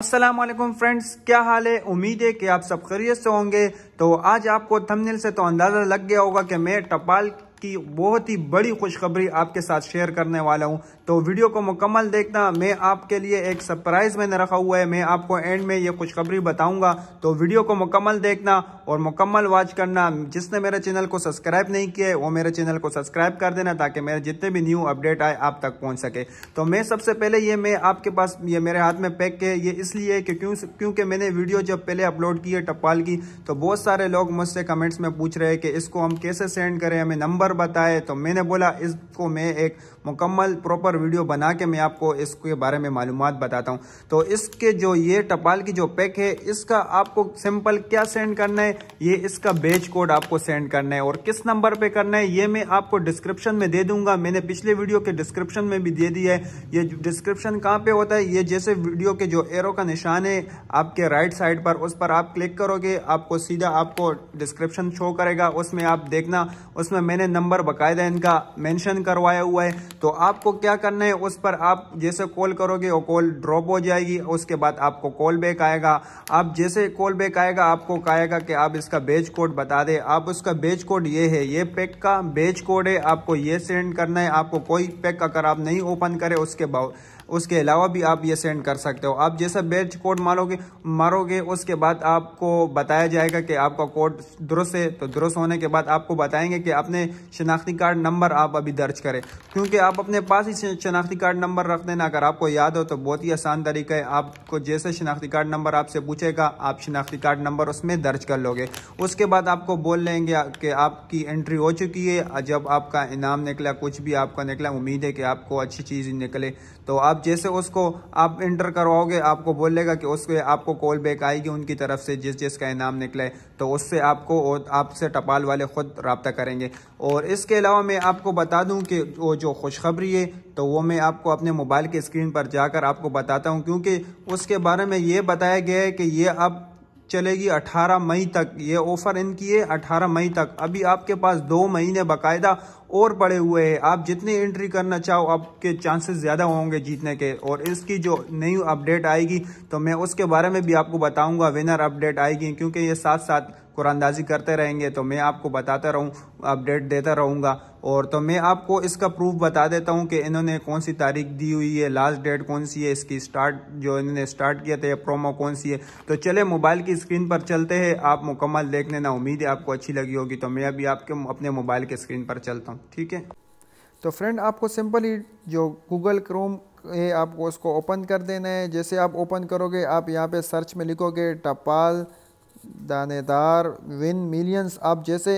अस्सलाम वालेकुम फ्रेंड्स, क्या हाल है। उम्मीद है कि आप सब खैरियत से होंगे। तो आज आपको थंबनेल से तो अंदाज़ा लग गया होगा कि मैं टपाल की बहुत ही बड़ी खुशखबरी आपके साथ शेयर करने वाला हूं। तो वीडियो को मुकम्मल देखना। मैं आपके लिए एक सरप्राइज मैंने रखा हुआ है, मैं आपको एंड में ये खुशखबरी बताऊंगा। तो वीडियो को मुकम्मल देखना और मुकम्मल वॉच करना। जिसने मेरे चैनल को सब्सक्राइब नहीं किया है वो मेरे चैनल को सब्सक्राइब कर देना, ताकि मेरे जितने भी न्यू अपडेट आए आप तक पहुंच सके। तो मैं सबसे पहले ये मैं आपके पास ये मेरे हाथ में पैक है, ये इसलिए कि क्योंकि मैंने वीडियो जब पहले अपलोड की है टपाल की, तो बहुत सारे लोग मुझसे कमेंट्स में पूछ रहे हैं कि इसको हम कैसे सेंड करें, हमें नंबर बताए। तो मैंने बोला इसको मैं एक मुकम्मल प्रॉपर वीडियो बना के मैं आपको इसके बारे में मालूमात बताता हूं। तो इसके जो ये टपाल की जो पैक है, इसका आपको सिंपल क्या सेंड करना है, ये इसका बैच कोड आपको सेंड करना है। और किस नंबर पे करना है ये मैं आपको डिस्क्रिप्शन में दे दूंगा। मैंने पिछले वीडियो के डिस्क्रिप्शन में भी दे दिया है। ये डिस्क्रिप्शन कहाँ पे होता है, ये जैसे वीडियो के जो एरो का निशान है आपके राइट साइड पर, उस पर आप क्लिक करोगे आपको सीधा आपको डिस्क्रिप्शन शो करेगा। उसमें आप देखना, उसमें मैंने नंबर बकायदा इनका मेंशन करवाया हुआ है। तो आपको क्या करना है, उस पर आप जैसे कॉल करोगे वो कॉल ड्रॉप हो जाएगी, उसके बाद आपको कॉल बैक आएगा। आप जैसे कॉल बैक आएगा आपको कहेगा कि आप इसका बैच कोड बता दें। आप उसका बैच कोड ये है, ये पैक का बैच कोड है, आपको ये सेंड करना है। आपको कोई पैक अगर आप नहीं ओपन करे उसके अलावा भी आप ये सेंड कर सकते हो। आप जैसा बैच कोड मारोगे उसके बाद आपको बताया जाएगा कि आपका कोड दुरुस्त है। तो दुरुस्त होने के बाद आपको बताएंगे कि अपने शनाख्ती कार्ड नंबर आप अभी दर्ज करें, क्योंकि आप अपने पास ही शनाख्ती कार्ड नंबर रख देना। अगर आपको याद हो तो बहुत ही आसान तरीका है। आपको जैसे शनाख्ती कार्ड नंबर आपसे पूछेगा, आप शनाख्ती कार्ड नंबर उसमें दर्ज कर लोगे। उसके बाद आपको बोल लेंगे कि आपकी एंट्री हो चुकी है। जब आपका इनाम निकला, कुछ भी आपका निकला, उम्मीद है कि आपको अच्छी चीज़ निकले। तो आप जैसे उसको आप इंटर करवाओगे आपको बोलेगा कि उसके आपको कॉल बैक आएगी उनकी तरफ से, जिसका इनाम निकले। तो उससे आपको और आपसे टपाल वाले खुद रब्ता करेंगे। और इसके अलावा मैं आपको बता दूं कि वो जो खुशखबरी है तो वो मैं आपको अपने मोबाइल की स्क्रीन पर जाकर आपको बताता हूं, क्योंकि उसके बारे में ये बताया गया है कि ये अब चलेगी 18 मई तक। ये ऑफर इनकी है 18 मई तक। अभी आपके पास 2 महीने बाकायदा और पड़े हुए हैं। आप जितनी एंट्री करना चाहो आपके चांसेस ज़्यादा होंगे जीतने के। और इसकी जो नई अपडेट आएगी तो मैं उसके बारे में भी आपको बताऊंगा। विनर अपडेट आएगी, क्योंकि ये साथ साथ कुरानदाजी करते रहेंगे तो मैं आपको बताता रहूँ, अपडेट देता रहूँगा। और तो मैं आपको इसका प्रूफ बता देता हूँ कि इन्होंने कौन सी तारीख दी हुई है, लास्ट डेट कौन सी है, इसकी स्टार्ट जो इन्होंने स्टार्ट किया था, प्रोमो कौन सी है। तो चले मोबाइल की स्क्रीन पर चलते हैं, आप मुकम्मल देख लेना। उम्मीद है आपको अच्छी लगी होगी। तो मैं अभी आपके अपने मोबाइल के स्क्रीन पर चलता हूँ, ठीक है। तो फ्रेंड आपको सिंपली जो गूगल क्रोम है आपको उसको ओपन कर देना है। जैसे आप ओपन करोगे आप यहाँ पे सर्च में लिखोगे टपाल दानेदार विन मिलियंस। आप जैसे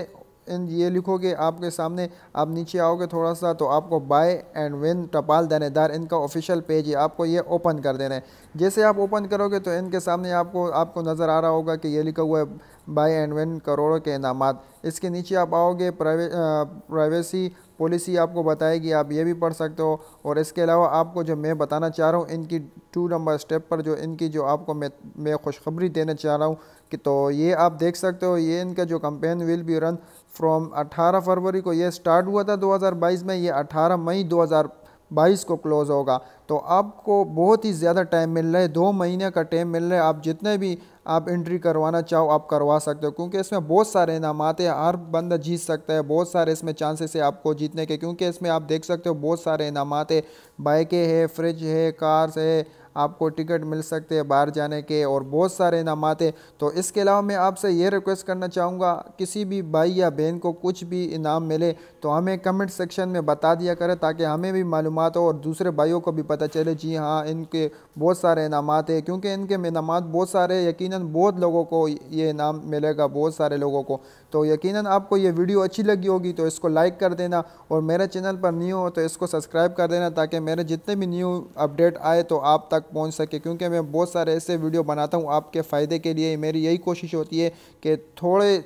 ये लिखोगे आपके सामने आप नीचे आओगे थोड़ा सा तो आपको बाय एंड विन टपाल दानेदार इनका ऑफिशियल पेज है, आपको ये ओपन कर देना है। जैसे आप ओपन करोगे तो इनके सामने आपको नज़र आ रहा होगा कि ये लिखा हुआ है बाय एंड विन करोड़ों के इनामात। इसके नीचे आप आओगे प्राइवेसी पॉलिसी आपको बताएगी, आप ये भी पढ़ सकते हो। और इसके अलावा आपको जो मैं बताना चाह रहा हूँ इनकी 2 नंबर स्टेप पर जो इनकी जो आपको मैं खुशखबरी देना चाह रहा हूँ कि तो ये आप देख सकते हो। ये इनका जो campaign will be run from 18 फरवरी को ये स्टार्ट हुआ था 2022 में, ये 18 मई 2022 को क्लोज़ होगा। तो आपको बहुत ही ज़्यादा टाइम मिल रहा है, 2 महीने का टाइम मिल रहा है। आप जितने भी आप एंट्री करवाना चाहो आप करवा सकते हो, क्योंकि इसमें बहुत सारे इनामात हैं, हर बंदा जीत सकता है। बहुत सारे इसमें चांसेस है आपको जीतने के, क्योंकि इसमें आप देख सकते हो बहुत सारे इनामात है। बाइकें है, फ्रिज है, कार्स है, आपको टिकट मिल सकते हैं बाहर जाने के, और बहुत सारे इनामात है। तो इसके अलावा मैं आपसे ये रिक्वेस्ट करना चाहूँगा, किसी भी भाई या बहन को कुछ भी इनाम मिले तो हमें कमेंट सेक्शन में बता दिया करें, ताकि हमें भी मालूमात हो और दूसरे भाइयों को भी पता चले जी हाँ इनके बहुत सारे इनामात है। क्योंकि इनके इनामात बहुत सारे, यकीनन बहुत लोगों को ये इनाम मिलेगा, बहुत सारे लोगों को। तो यकीनन आपको ये वीडियो अच्छी लगी होगी तो इसको लाइक कर देना, और मेरे चैनल पर न्यू हो तो इसको सब्सक्राइब कर देना, ताकि मेरे जितने भी न्यू अपडेट आए तो आप तक पहुंच सके। क्योंकि मैं बहुत सारे ऐसे वीडियो बनाता हूं आपके फ़ायदे के लिए। मेरी यही कोशिश होती है कि थोड़े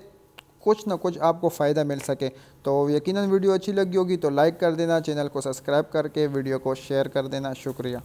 कुछ ना कुछ आपको फ़ायदा मिल सके। तो यकीनन वीडियो अच्छी लगी होगी तो लाइक कर देना, चैनल को सब्सक्राइब करके वीडियो को शेयर कर देना। शुक्रिया।